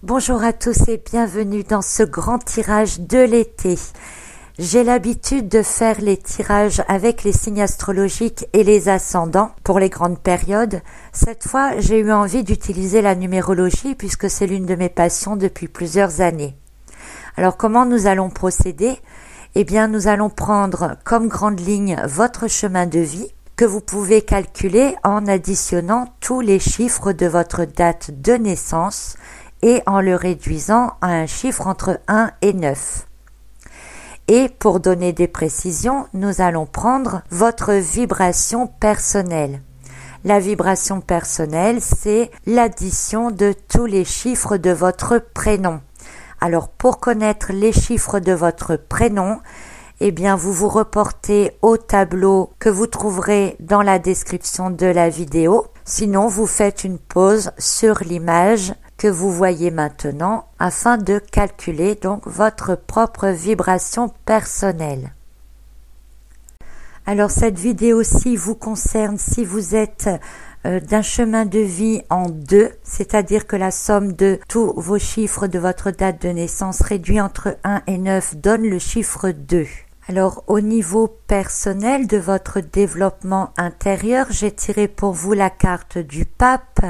Bonjour à tous et bienvenue dans ce grand tirage de l'été. J'ai l'habitude de faire les tirages avec les signes astrologiques et les ascendants pour les grandes périodes. Cette fois, j'ai eu envie d'utiliser la numérologie puisque c'est l'une de mes passions depuis plusieurs années. Alors comment nous allons procéder ? Eh bien, nous allons prendre comme grande ligne votre chemin de vie que vous pouvez calculer en additionnant tous les chiffres de votre date de naissance et en le réduisant à un chiffre entre 1 et 9. Et pour donner des précisions, nous allons prendre votre vibration personnelle. La vibration personnelle, c'est l'addition de tous les chiffres de votre prénom. Alors pour connaître les chiffres de votre prénom, eh bien vous vous reportez au tableau que vous trouverez dans la description de la vidéo. Sinon, vous faites une pause sur l'image que vous voyez maintenant afin de calculer donc votre propre vibration personnelle. Alors cette vidéo-ci vous concerne si vous êtes d'un chemin de vie en 2, c'est-à-dire que la somme de tous vos chiffres de votre date de naissance réduit entre 1 et 9 donne le chiffre 2. Alors au niveau personnel de votre développement intérieur, j'ai tiré pour vous la carte du pape,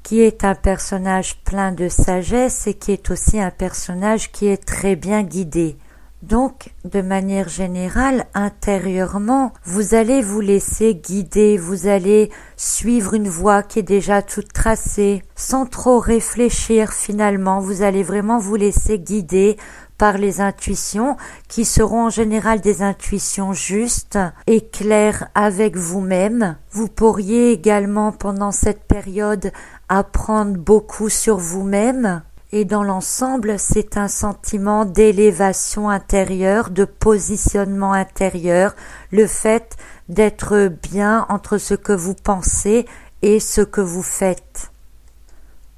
qui est un personnage plein de sagesse et qui est aussi un personnage qui est très bien guidé. Donc, de manière générale, intérieurement, vous allez vous laisser guider, vous allez suivre une voie qui est déjà toute tracée, sans trop réfléchir finalement, vous allez vraiment vous laisser guider par les intuitions qui seront en général des intuitions justes et claires avec vous-même. Vous pourriez également pendant cette période apprendre beaucoup sur vous-même et dans l'ensemble c'est un sentiment d'élévation intérieure, de positionnement intérieur, le fait d'être bien entre ce que vous pensez et ce que vous faites.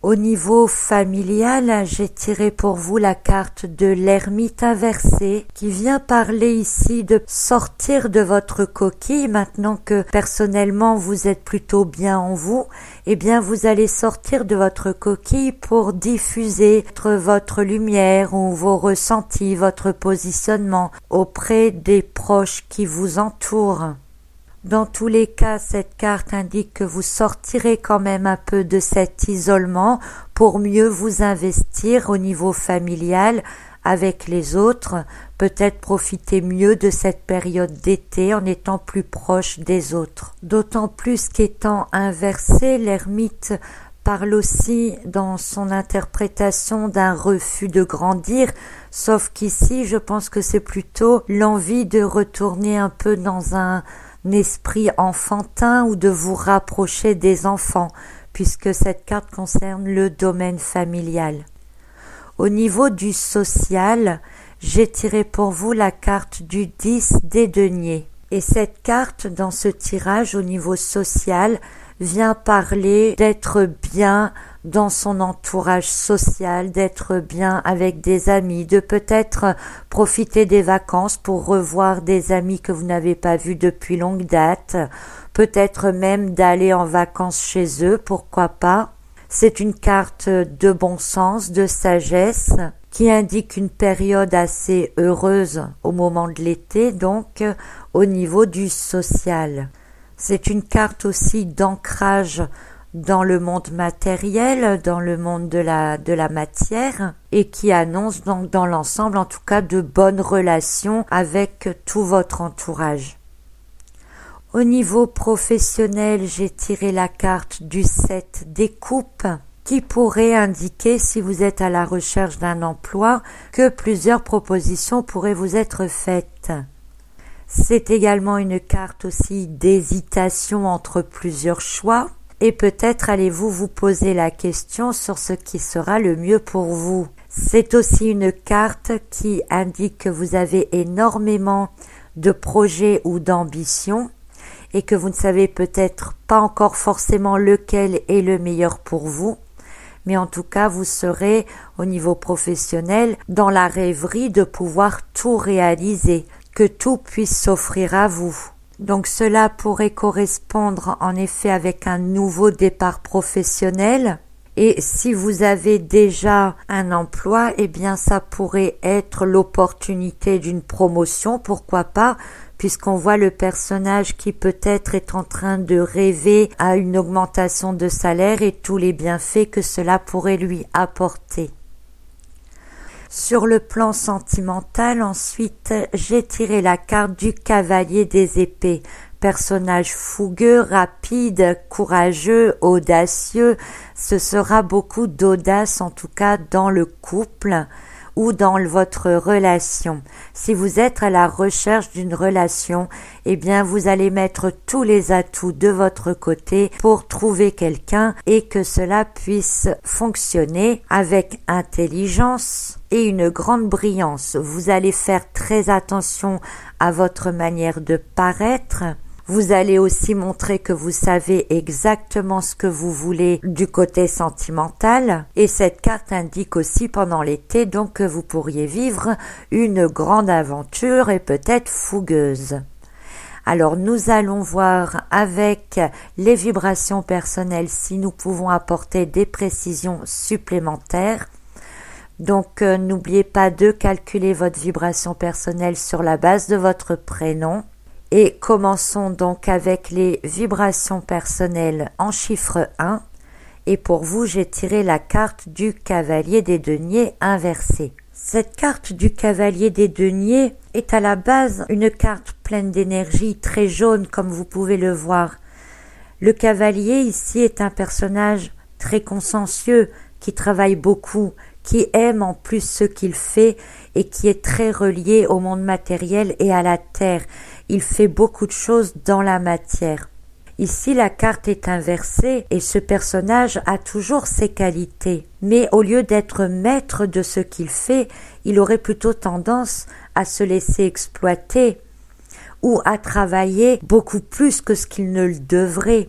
Au niveau familial, j'ai tiré pour vous la carte de l'ermite inversé qui vient parler ici de sortir de votre coquille. Maintenant que personnellement vous êtes plutôt bien en vous, eh bien vous allez sortir de votre coquille pour diffuser votre lumière ou vos ressentis, votre positionnement auprès des proches qui vous entourent. Dans tous les cas, cette carte indique que vous sortirez quand même un peu de cet isolement pour mieux vous investir au niveau familial avec les autres, peut-être profiter mieux de cette période d'été en étant plus proche des autres. D'autant plus qu'étant inversé, l'ermite parle aussi dans son interprétation d'un refus de grandir, sauf qu'ici, je pense que c'est plutôt l'envie de retourner un peu dans un esprit enfantin ou de vous rapprocher des enfants, puisque cette carte concerne le domaine familial. Au niveau du social, j'ai tiré pour vous la carte du 10 des deniers. Et cette carte, dans ce tirage au niveau social, vient parler d'être bien dans son entourage social, d'être bien avec des amis, de peut-être profiter des vacances pour revoir des amis que vous n'avez pas vus depuis longue date, peut-être même d'aller en vacances chez eux, pourquoi pas. C'est une carte de bon sens, de sagesse, qui indique une période assez heureuse au moment de l'été, donc au niveau du social. C'est une carte aussi d'ancrage dans le monde matériel, dans le monde de la matière, et qui annonce donc dans l'ensemble en tout cas de bonnes relations avec tout votre entourage. Au niveau professionnel, j'ai tiré la carte du 7 des coupes qui pourrait indiquer, si vous êtes à la recherche d'un emploi, que plusieurs propositions pourraient vous être faites. C'est également une carte aussi d'hésitation entre plusieurs choix et peut-être allez-vous vous poser la question sur ce qui sera le mieux pour vous. C'est aussi une carte qui indique que vous avez énormément de projets ou d'ambitions et que vous ne savez peut-être pas encore forcément lequel est le meilleur pour vous, mais en tout cas vous serez au niveau professionnel dans la rêverie de pouvoir tout réaliser, que tout puisse s'offrir à vous. Donc cela pourrait correspondre en effet avec un nouveau départ professionnel Et si vous avez déjà un emploi, eh bien ça pourrait être l'opportunité d'une promotion, pourquoi pas, puisqu'on voit le personnage qui peut-être est en train de rêver à une augmentation de salaire et tous les bienfaits que cela pourrait lui apporter. Sur le plan sentimental, ensuite, j'ai tiré la carte du cavalier des épées. Personnage fougueux, rapide, courageux, audacieux. Ce sera beaucoup d'audace, en tout cas dans le couple ou dans votre relation. Si vous êtes à la recherche d'une relation, eh bien vous allez mettre tous les atouts de votre côté pour trouver quelqu'un et que cela puisse fonctionner avec intelligence et une grande brillance. Vous allez faire très attention à votre manière de paraître. Vous allez aussi montrer que vous savez exactement ce que vous voulez du côté sentimental. Et cette carte indique aussi pendant l'été donc que vous pourriez vivre une grande aventure et peut-être fougueuse. Alors nous allons voir avec les vibrations personnelles si nous pouvons apporter des précisions supplémentaires. Donc n'oubliez pas de calculer votre vibration personnelle sur la base de votre prénom. Et commençons donc avec les vibrations personnelles en chiffre 1. Et pour vous, j'ai tiré la carte du cavalier des deniers inversé. Cette carte du cavalier des deniers est à la base une carte pleine d'énergie, très jaune comme vous pouvez le voir. Le cavalier ici est un personnage très consciencieux, qui travaille beaucoup, qui aime en plus ce qu'il fait et qui est très relié au monde matériel et à la terre. Il fait beaucoup de choses dans la matière. Ici, la carte est inversée et ce personnage a toujours ses qualités. Mais au lieu d'être maître de ce qu'il fait, il aurait plutôt tendance à se laisser exploiter ou à travailler beaucoup plus que ce qu'il ne le devrait.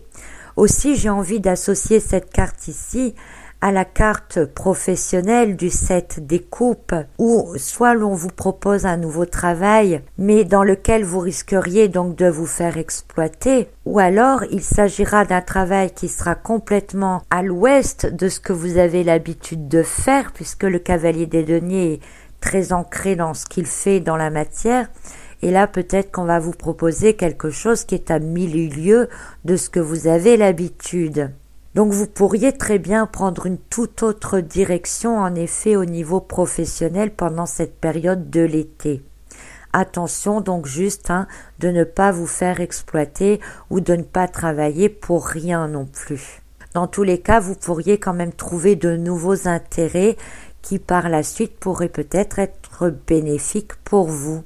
Aussi, j'ai envie d'associer cette carte ici à la carte professionnelle du 7 des coupes, où soit l'on vous propose un nouveau travail, mais dans lequel vous risqueriez donc de vous faire exploiter, ou alors il s'agira d'un travail qui sera complètement à l'ouest de ce que vous avez l'habitude de faire, puisque le cavalier des deniers est très ancré dans ce qu'il fait dans la matière, et là peut-être qu'on va vous proposer quelque chose qui est à 1000 lieues de ce que vous avez l'habitude. Donc vous pourriez très bien prendre une toute autre direction en effet au niveau professionnel pendant cette période de l'été. Attention donc juste de ne pas vous faire exploiter ou de ne pas travailler pour rien non plus. Dans tous les cas, vous pourriez quand même trouver de nouveaux intérêts qui par la suite pourraient peut-être être bénéfiques pour vous.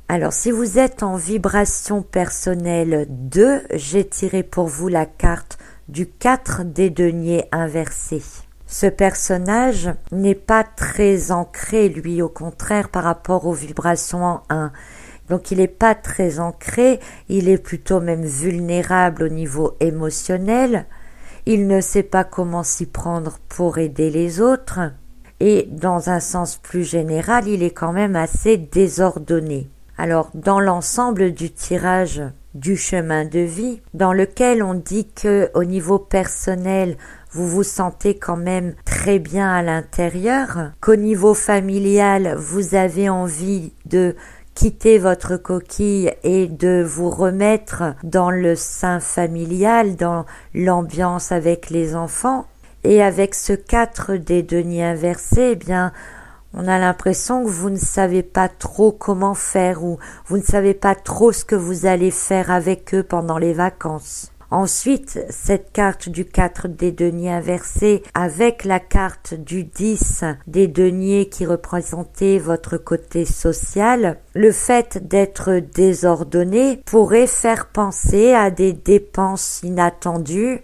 Alors si vous êtes en vibration personnelle 2, j'ai tiré pour vous la carte du 4 des deniers inversés. Ce personnage n'est pas très ancré, lui, au contraire, par rapport aux vibrations en 1. Donc il n'est pas très ancré, il est plutôt même vulnérable au niveau émotionnel, il ne sait pas comment s'y prendre pour aider les autres, et dans un sens plus général, il est quand même assez désordonné. Alors, dans l'ensemble du tirage du chemin de vie, dans lequel on dit que au niveau personnel, vous vous sentez quand même très bien à l'intérieur, qu'au niveau familial, vous avez envie de quitter votre coquille et de vous remettre dans le sein familial, dans l'ambiance avec les enfants. Et avec ce 4 des deniers inversés, eh bien, on a l'impression que vous ne savez pas trop comment faire ou vous ne savez pas trop ce que vous allez faire avec eux pendant les vacances. Ensuite, cette carte du 4 des deniers inversés avec la carte du 10 des deniers qui représentait votre côté social, le fait d'être désordonné pourrait faire penser à des dépenses inattendues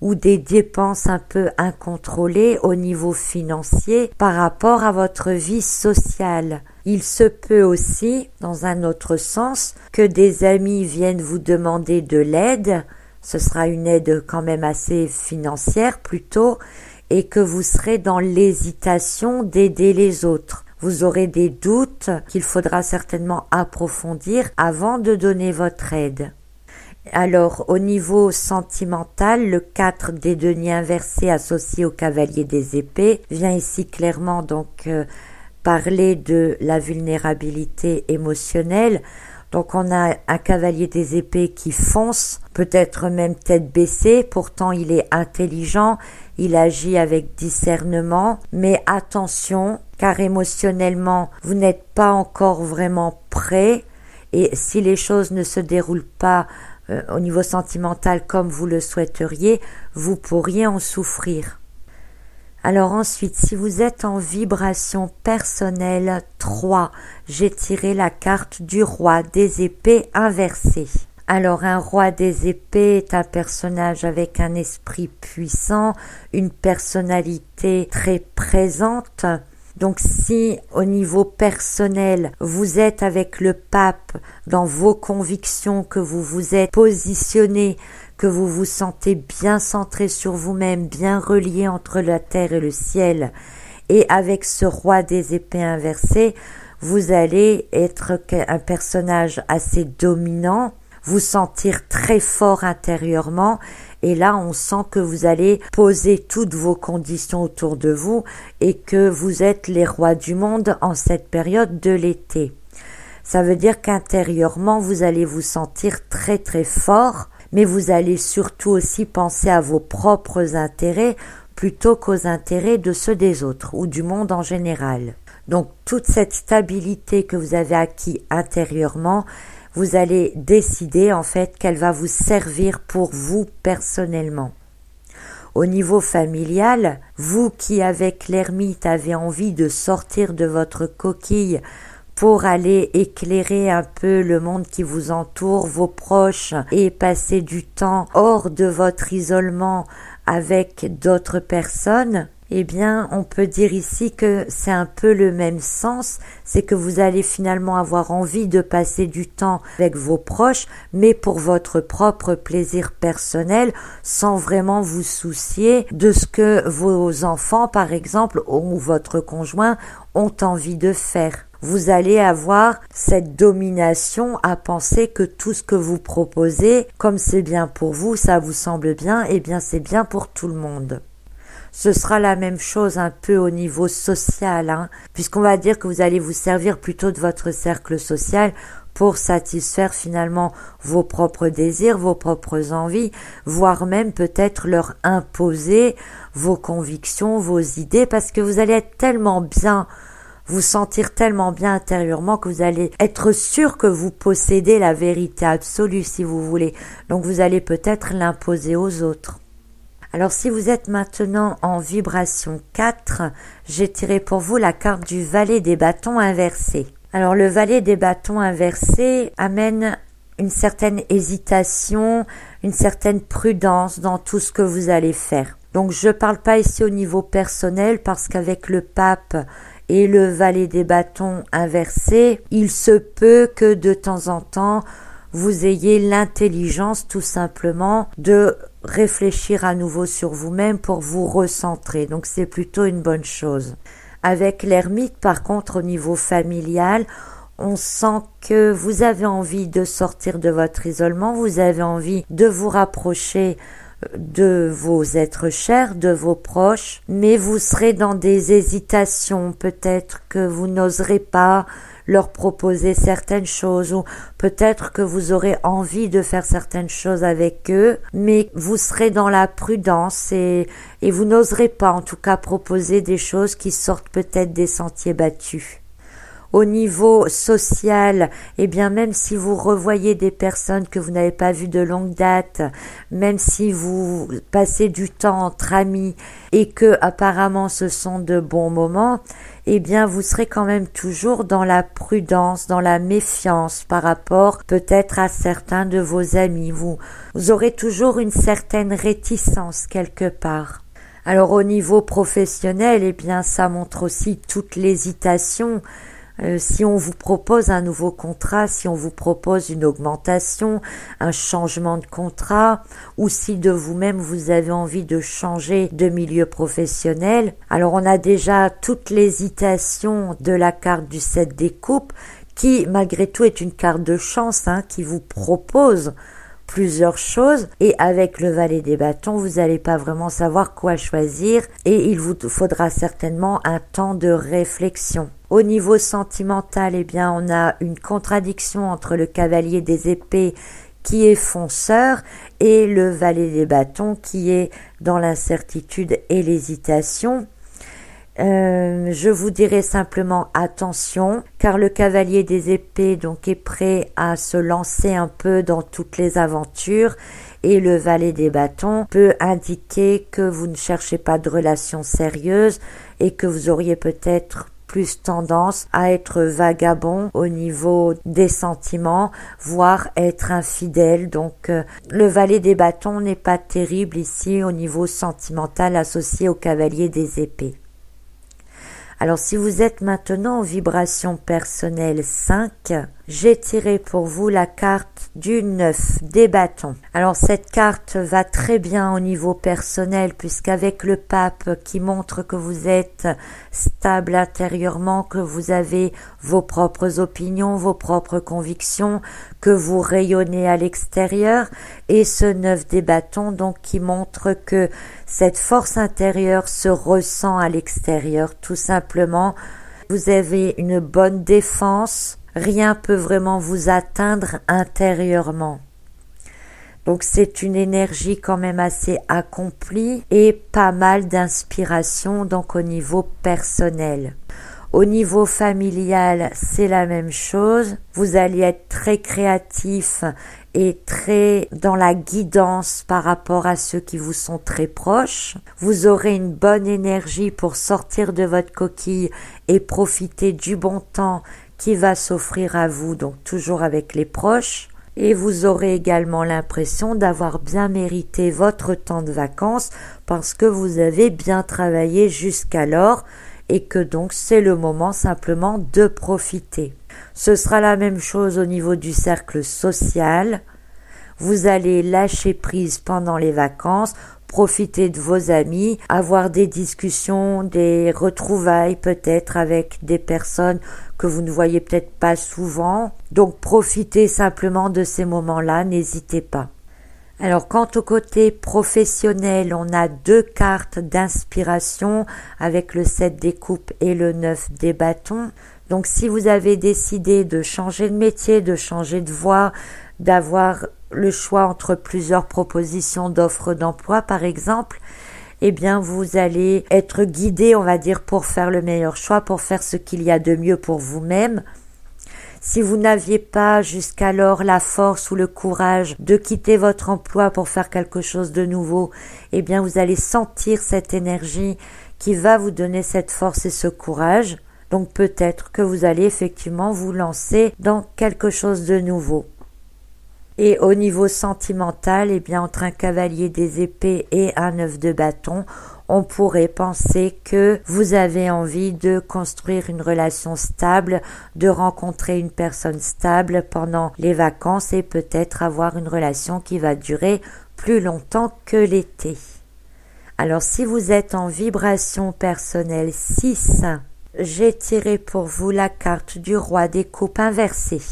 ou des dépenses un peu incontrôlées au niveau financier par rapport à votre vie sociale. Il se peut aussi, dans un autre sens, que des amis viennent vous demander de l'aide, ce sera une aide quand même assez financière plutôt, et que vous serez dans l'hésitation d'aider les autres. Vous aurez des doutes qu'il faudra certainement approfondir avant de donner votre aide. Alors, au niveau sentimental, le 4 des deniers inversés associé au cavalier des épées vient ici clairement parler de la vulnérabilité émotionnelle. Donc on a un cavalier des épées qui fonce, peut-être même tête baissée, pourtant il est intelligent, il agit avec discernement, mais attention, car émotionnellement, vous n'êtes pas encore vraiment prêt, et si les choses ne se déroulent pas au niveau sentimental comme vous le souhaiteriez, vous pourriez en souffrir. Alors ensuite, si vous êtes en vibration personnelle 3, j'ai tiré la carte du roi des épées inversé. Alors un roi des épées est un personnage avec un esprit puissant, une personnalité très présente. Donc si au niveau personnel, vous êtes avec le pape dans vos convictions, que vous vous êtes positionné, que vous vous sentez bien centré sur vous-même, bien relié entre la terre et le ciel, et avec ce roi des épées inversé, vous allez être un personnage assez dominant, vous sentir très fort intérieurement, et là on sent que vous allez poser toutes vos conditions autour de vous et que vous êtes les rois du monde en cette période de l'été. Ça veut dire qu'intérieurement vous allez vous sentir très très fort, mais vous allez surtout aussi penser à vos propres intérêts plutôt qu'aux intérêts de ceux des autres ou du monde en général. Donc toute cette stabilité que vous avez acquis intérieurement, vous allez décider en fait qu'elle va vous servir pour vous personnellement. Au niveau familial, vous qui avec l'ermite avez envie de sortir de votre coquille pour aller éclairer un peu le monde qui vous entoure, vos proches, et passer du temps hors de votre isolement avec d'autres personnes, eh bien, on peut dire ici que c'est un peu le même sens, c'est que vous allez finalement avoir envie de passer du temps avec vos proches, mais pour votre propre plaisir personnel, sans vraiment vous soucier de ce que vos enfants, par exemple, ou votre conjoint ont envie de faire. Vous allez avoir cette domination à penser que tout ce que vous proposez, comme c'est bien pour vous, ça vous semble bien, eh bien c'est bien pour tout le monde. Ce sera la même chose un peu au niveau social, puisqu'on va dire que vous allez vous servir plutôt de votre cercle social pour satisfaire finalement vos propres désirs, vos propres envies, voire même peut-être leur imposer vos convictions, vos idées, parce que vous allez être tellement bien, vous sentir tellement bien intérieurement que vous allez être sûr que vous possédez la vérité absolue si vous voulez. Donc vous allez peut-être l'imposer aux autres. Alors si vous êtes maintenant en vibration 4, j'ai tiré pour vous la carte du valet des bâtons inversé. Alors le valet des bâtons inversé amène une certaine hésitation, une certaine prudence dans tout ce que vous allez faire. Donc je ne parle pas ici au niveau personnel parce qu'avec le pape et le valet des bâtons inversé, il se peut que de temps en temps vous ayez l'intelligence tout simplement de réfléchir à nouveau sur vous-même pour vous recentrer. Donc c'est plutôt une bonne chose. Avec l'ermite, par contre, au niveau familial, on sent que vous avez envie de sortir de votre isolement, vous avez envie de vous rapprocher de vos êtres chers, de vos proches, mais vous serez dans des hésitations, peut-être que vous n'oserez pas leur proposer certaines choses ou peut-être que vous aurez envie de faire certaines choses avec eux, mais vous serez dans la prudence et vous n'oserez pas en tout cas proposer des choses qui sortent peut-être des sentiers battus. Au niveau social, eh bien même si vous revoyez des personnes que vous n'avez pas vues de longue date, même si vous passez du temps entre amis et que apparemment ce sont de bons moments, eh bien vous serez quand même toujours dans la prudence, dans la méfiance par rapport peut-être à certains de vos amis. Vous aurez toujours une certaine réticence quelque part. Alors au niveau professionnel, eh bien ça montre aussi toute l'hésitation. Si on vous propose un nouveau contrat, si on vous propose une augmentation, un changement de contrat, ou si de vous-même vous avez envie de changer de milieu professionnel, alors on a déjà toute l'hésitation de la carte du 7 des coupes, qui malgré tout est une carte de chance, qui vous propose plusieurs choses et avec le valet des bâtons, vous n'allez pas vraiment savoir quoi choisir et il vous faudra certainement un temps de réflexion. Au niveau sentimental, eh bien, on a une contradiction entre le cavalier des épées qui est fonceur et le valet des bâtons qui est dans l'incertitude et l'hésitation. Je vous dirai simplement attention, car le cavalier des épées donc est prêt à se lancer un peu dans toutes les aventures et le valet des bâtons peut indiquer que vous ne cherchez pas de relation sérieuse et que vous auriez peut-être plus tendance à être vagabond au niveau des sentiments, voire être infidèle. Donc le valet des bâtons n'est pas terrible ici au niveau sentimental associé au cavalier des épées. Alors si vous êtes maintenant en vibration personnelle 5, j'ai tiré pour vous la carte du 9 des bâtons. Alors cette carte va très bien au niveau personnel puisqu'avec le pape qui montre que vous êtes stable intérieurement, que vous avez vos propres opinions, vos propres convictions, que vous rayonnez à l'extérieur et ce 9 des bâtons donc qui montre que cette force intérieure se ressent à l'extérieur tout simplement. Vous avez une bonne défense. Rien peut vraiment vous atteindre intérieurement. Donc c'est une énergie quand même assez accomplie et pas mal d'inspiration donc au niveau personnel. Au niveau familial, c'est la même chose. Vous allez être très créatif et très dans la guidance par rapport à ceux qui vous sont très proches. Vous aurez une bonne énergie pour sortir de votre coquille et profiter du bon temps qui va s'offrir à vous, donc toujours avec les proches. Et vous aurez également l'impression d'avoir bien mérité votre temps de vacances parce que vous avez bien travaillé jusqu'alors et que donc c'est le moment simplement de profiter. Ce sera la même chose au niveau du cercle social. Vous allez lâcher prise pendant les vacances, profiter de vos amis, avoir des discussions, des retrouvailles peut-être avec des personnes que vous ne voyez peut-être pas souvent. Donc profitez simplement de ces moments-là, n'hésitez pas. Alors quant au côté professionnel, on a 2 cartes d'inspiration avec le 7 des coupes et le 9 des bâtons. Donc si vous avez décidé de changer de métier, de changer de voie, d'avoir le choix entre plusieurs propositions d'offres d'emploi par exemple, eh bien vous allez être guidé, on va dire, pour faire le meilleur choix, pour faire ce qu'il y a de mieux pour vous-même. Si vous n'aviez pas jusqu'alors la force ou le courage de quitter votre emploi pour faire quelque chose de nouveau, eh bien vous allez sentir cette énergie qui va vous donner cette force et ce courage. Donc peut-être que vous allez effectivement vous lancer dans quelque chose de nouveau. Et au niveau sentimental, eh bien entre un cavalier des épées et un 9 de bâton, on pourrait penser que vous avez envie de construire une relation stable, de rencontrer une personne stable pendant les vacances et peut-être avoir une relation qui va durer plus longtemps que l'été. Alors si vous êtes en vibration personnelle 6, j'ai tiré pour vous la carte du roi des coupes inversée.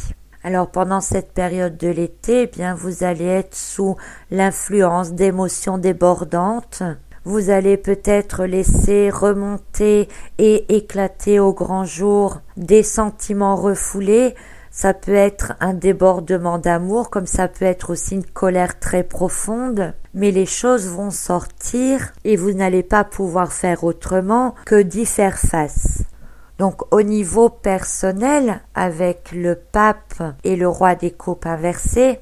Alors pendant cette période de l'été, eh bien vous allez être sous l'influence d'émotions débordantes. Vous allez peut-être laisser remonter et éclater au grand jour des sentiments refoulés. Ça peut être un débordement d'amour, comme ça peut être aussi une colère très profonde. Mais les choses vont sortir et vous n'allez pas pouvoir faire autrement que d'y faire face. Donc au niveau personnel, avec le pape et le roi des coupes inversés,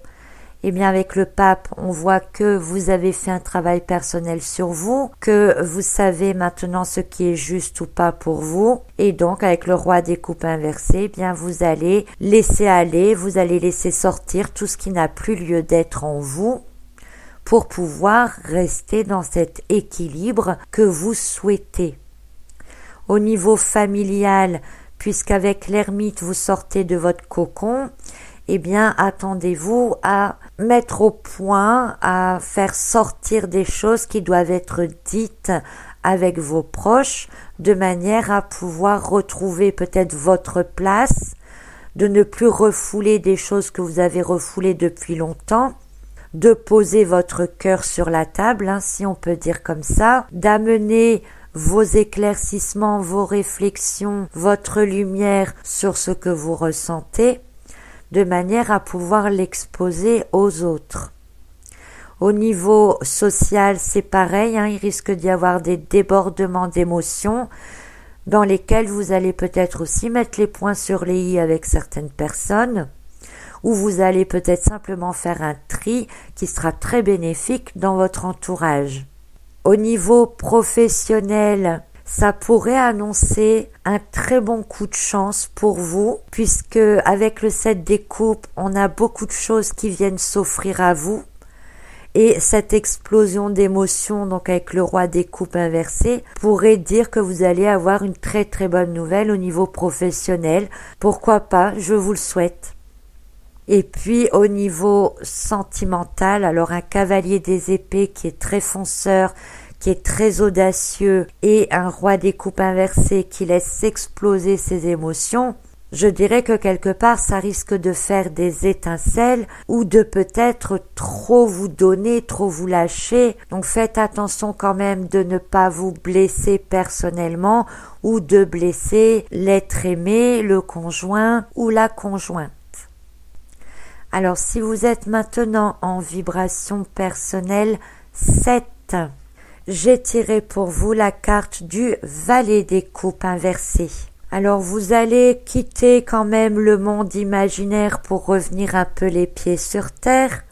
eh bien avec le pape, on voit que vous avez fait un travail personnel sur vous, que vous savez maintenant ce qui est juste ou pas pour vous. Et donc avec le roi des coupes inversés, eh bien vous allez laisser aller, vous allez laisser sortir tout ce qui n'a plus lieu d'être en vous pour pouvoir rester dans cet équilibre que vous souhaitez. Au niveau familial, puisqu'avec l'ermite vous sortez de votre cocon, eh bien attendez-vous à mettre au point, à faire sortir des choses qui doivent être dites avec vos proches, de manière à pouvoir retrouver peut-être votre place, de ne plus refouler des choses que vous avez refoulées depuis longtemps, de poser votre cœur sur la table, si on peut dire comme ça, d'amener vos éclaircissements, vos réflexions, votre lumière sur ce que vous ressentez, de manière à pouvoir l'exposer aux autres. Au niveau social, c'est pareil, il risque d'y avoir des débordements d'émotions dans lesquels vous allez peut-être aussi mettre les points sur les i avec certaines personnes, ou vous allez peut-être simplement faire un tri qui sera très bénéfique dans votre entourage. Au niveau professionnel, ça pourrait annoncer un très bon coup de chance pour vous, puisque avec le 7 des coupes, on a beaucoup de choses qui viennent s'offrir à vous. Et cette explosion d'émotions, donc avec le roi des coupes inversé, pourrait dire que vous allez avoir une très très bonne nouvelle au niveau professionnel. Pourquoi pas, je vous le souhaite. Et puis au niveau sentimental, alors un cavalier des épées qui est très fonceur, qui est très audacieux, et un roi des coupes inversé qui laisse exploser ses émotions, je dirais que quelque part ça risque de faire des étincelles ou de peut-être trop vous donner, trop vous lâcher. Donc faites attention quand même de ne pas vous blesser personnellement ou de blesser l'être aimé, le conjoint ou la conjointe. Alors si vous êtes maintenant en vibration personnelle 7, j'ai tiré pour vous la carte du valet des coupes inversé. Alors vous allez quitter quand même le monde imaginaire pour revenir un peu les pieds sur terre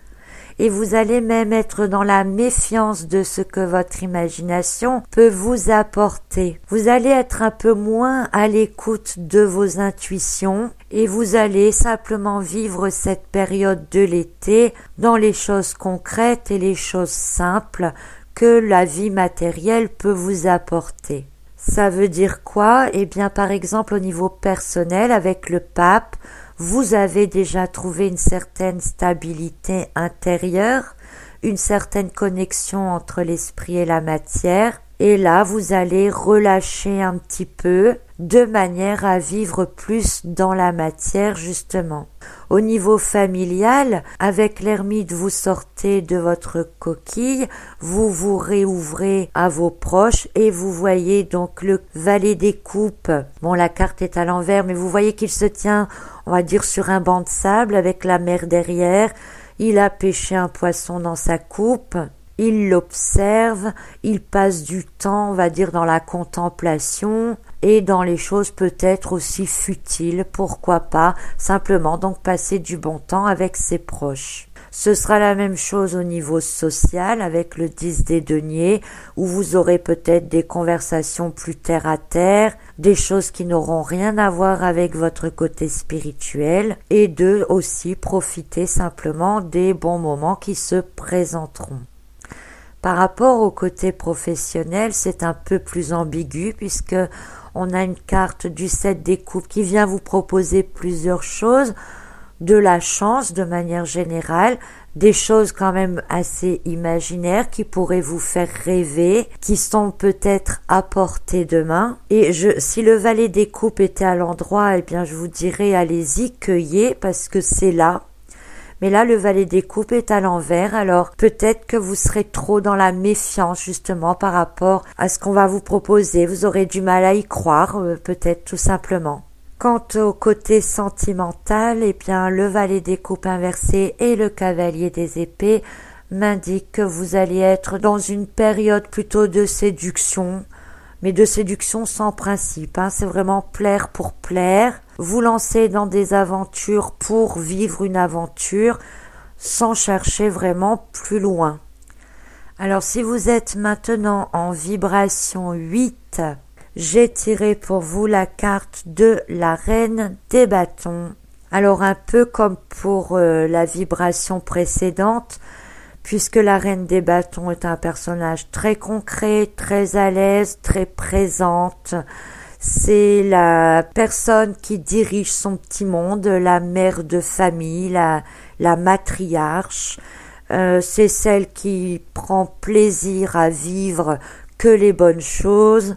et vous allez même être dans la méfiance de ce que votre imagination peut vous apporter. Vous allez être un peu moins à l'écoute de vos intuitions et vous allez simplement vivre cette période de l'été dans les choses concrètes et les choses simples que la vie matérielle peut vous apporter. Ça veut dire quoi? Eh bien, par exemple, au niveau personnel, avec le pape, vous avez déjà trouvé une certaine stabilité intérieure, une certaine connexion entre l'esprit et la matière, et là, vous allez relâcher un petit peu de manière à vivre plus dans la matière, justement. Au niveau familial, avec l'ermite, vous sortez de votre coquille, vous vous réouvrez à vos proches et vous voyez donc le valet des coupes. Bon, la carte est à l'envers, mais vous voyez qu'il se tient, on va dire, sur un banc de sable avec la mer derrière. Il a pêché un poisson dans sa coupe. Il l'observe, il passe du temps, on va dire, dans la contemplation et dans les choses peut-être aussi futiles, pourquoi pas, simplement donc passer du bon temps avec ses proches. Ce sera la même chose au niveau social avec le 10 des deniers où vous aurez peut-être des conversations plus terre à terre, des choses qui n'auront rien à voir avec votre côté spirituel et de aussi profiter simplement des bons moments qui se présenteront. Par rapport au côté professionnel, c'est un peu plus ambigu puisque on a une carte du 7 des coupes qui vient vous proposer plusieurs choses, de la chance de manière générale, des choses quand même assez imaginaires qui pourraient vous faire rêver, qui sont peut-être à portée de main. Et si le valet des coupes était à l'endroit, eh bien je vous dirais allez-y, cueillez parce que c'est là. Mais là, le valet des coupes est à l'envers, alors peut-être que vous serez trop dans la méfiance justement par rapport à ce qu'on va vous proposer. Vous aurez du mal à y croire, peut-être tout simplement. Quant au côté sentimental, eh bien, le valet des coupes inversé et le cavalier des épées m'indiquent que vous allez être dans une période plutôt de séduction, mais de séduction sans principe, c'est vraiment plaire pour plaire. Vous lancez dans des aventures pour vivre une aventure sans chercher vraiment plus loin. Alors si vous êtes maintenant en vibration 8, j'ai tiré pour vous la carte de la reine des bâtons. Alors un peu comme pour la vibration précédente, puisque la reine des bâtons est un personnage très concret, très à l'aise, très présente. C'est la personne qui dirige son petit monde, la mère de famille, la matriarche. C'est celle qui prend plaisir à vivre que les bonnes choses,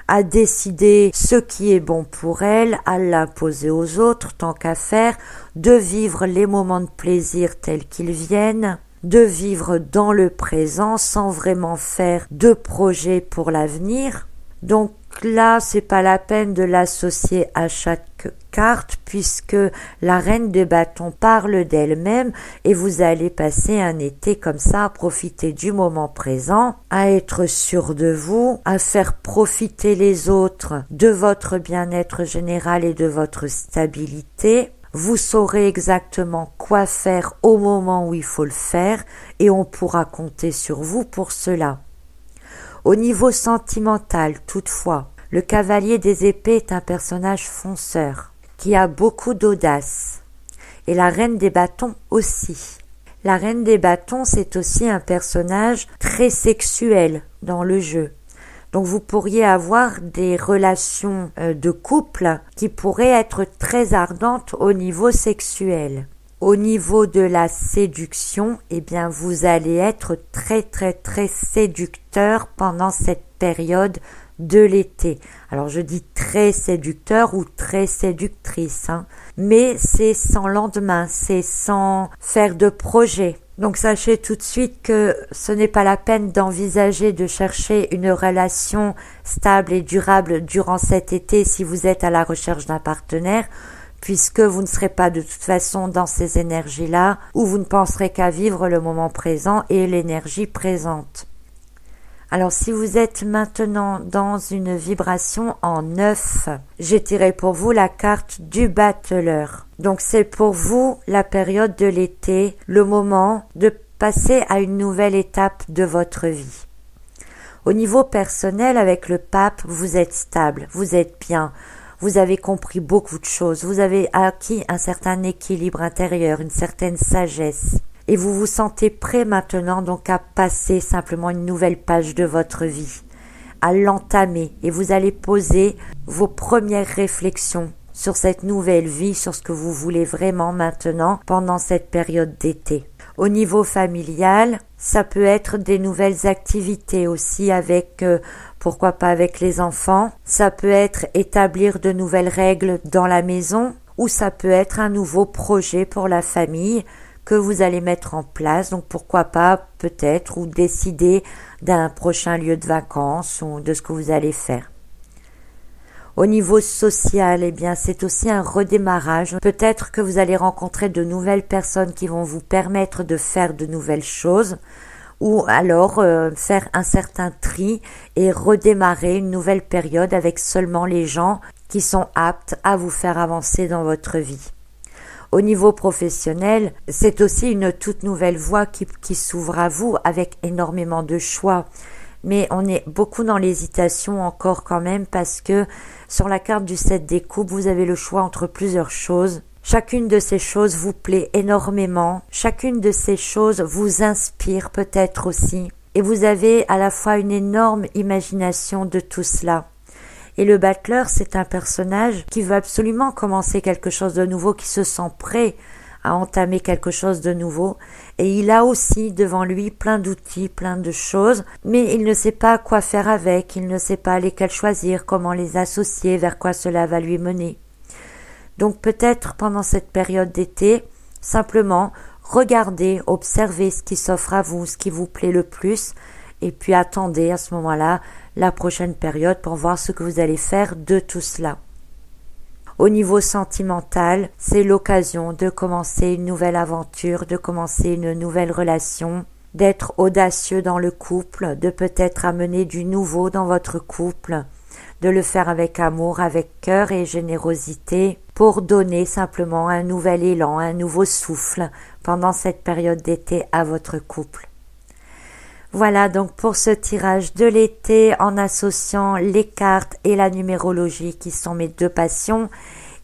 à décider ce qui est bon pour elle, à l'imposer aux autres tant qu'à faire, de vivre les moments de plaisir tels qu'ils viennent. de vivre dans le présent sans vraiment faire de projet pour l'avenir. Donc là, c'est pas la peine de l'associer à chaque carte puisque la reine de bâton parle d'elle-même et vous allez passer un été comme ça à profiter du moment présent, à être sûr de vous, à faire profiter les autres de votre bien-être général et de votre stabilité. Vous saurez exactement quoi faire au moment où il faut le faire et on pourra compter sur vous pour cela. Au niveau sentimental, toutefois, le cavalier des épées est un personnage fonceur, qui a beaucoup d'audace. Et la reine des bâtons aussi. La reine des bâtons, c'est aussi un personnage très sexuel dans le jeu. Donc vous pourriez avoir des relations de couple qui pourraient être très ardentes au niveau sexuel. Au niveau de la séduction, eh bien vous allez être très très très séducteur pendant cette période de l'été. Alors je dis très séducteur ou très séductrice, mais c'est sans lendemain, c'est sans faire de projet. Donc sachez tout de suite que ce n'est pas la peine d'envisager de chercher une relation stable et durable durant cet été si vous êtes à la recherche d'un partenaire, puisque vous ne serez pas de toute façon dans ces énergies-là, où vous ne penserez qu'à vivre le moment présent et l'énergie présente. Alors si vous êtes maintenant dans une vibration en 9, j'ai tiré pour vous la carte du battleur. Donc c'est pour vous la période de l'été, le moment de passer à une nouvelle étape de votre vie. Au niveau personnel, avec le pape, vous êtes stable, vous êtes bien. Vous avez compris beaucoup de choses, vous avez acquis un certain équilibre intérieur, une certaine sagesse. Et vous vous sentez prêt maintenant donc à passer simplement une nouvelle page de votre vie, à l'entamer. Et vous allez poser vos premières réflexions sur cette nouvelle vie, sur ce que vous voulez vraiment maintenant pendant cette période d'été. Au niveau familial, ça peut être des nouvelles activités aussi avec, pourquoi pas avec les enfants. Ça peut être établir de nouvelles règles dans la maison ou ça peut être un nouveau projet pour la famille que vous allez mettre en place. Donc pourquoi pas peut-être ou décider d'un prochain lieu de vacances ou de ce que vous allez faire. Au niveau social, eh bien, c'est aussi un redémarrage. Peut-être que vous allez rencontrer de nouvelles personnes qui vont vous permettre de faire de nouvelles choses ou alors faire un certain tri et redémarrer une nouvelle période avec seulement les gens qui sont aptes à vous faire avancer dans votre vie. Au niveau professionnel, c'est aussi une toute nouvelle voie qui s'ouvre à vous avec énormément de choix. Mais on est beaucoup dans l'hésitation encore quand même parce que sur la carte du 7 des coupes, vous avez le choix entre plusieurs choses. Chacune de ces choses vous plaît énormément. Chacune de ces choses vous inspire peut-être aussi. Et vous avez à la fois une énorme imagination de tout cela. Et le battleur, c'est un personnage qui veut absolument commencer quelque chose de nouveau, qui se sent prêt à entamer quelque chose de nouveau. Et il a aussi devant lui plein d'outils, plein de choses, mais il ne sait pas quoi faire avec, il ne sait pas lesquels choisir, comment les associer, vers quoi cela va lui mener. Donc peut-être pendant cette période d'été, simplement regardez, observez ce qui s'offre à vous, ce qui vous plaît le plus, et puis attendez à ce moment-là la prochaine période pour voir ce que vous allez faire de tout cela. Au niveau sentimental, c'est l'occasion de commencer une nouvelle aventure, de commencer une nouvelle relation, d'être audacieux dans le couple, de peut-être amener du nouveau dans votre couple, de le faire avec amour, avec cœur et générosité, pour donner simplement un nouvel élan, un nouveau souffle pendant cette période d'été à votre couple. Voilà donc pour ce tirage de l'été en associant les cartes et la numérologie qui sont mes deux passions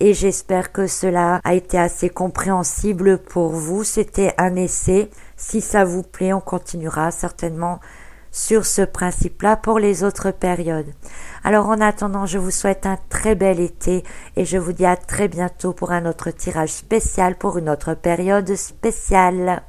et j'espère que cela a été assez compréhensible pour vous. C'était un essai. Si ça vous plaît, on continuera certainement sur ce principe-là pour les autres périodes. Alors en attendant, je vous souhaite un très bel été et je vous dis à très bientôt pour un autre tirage spécial pour une autre période spéciale.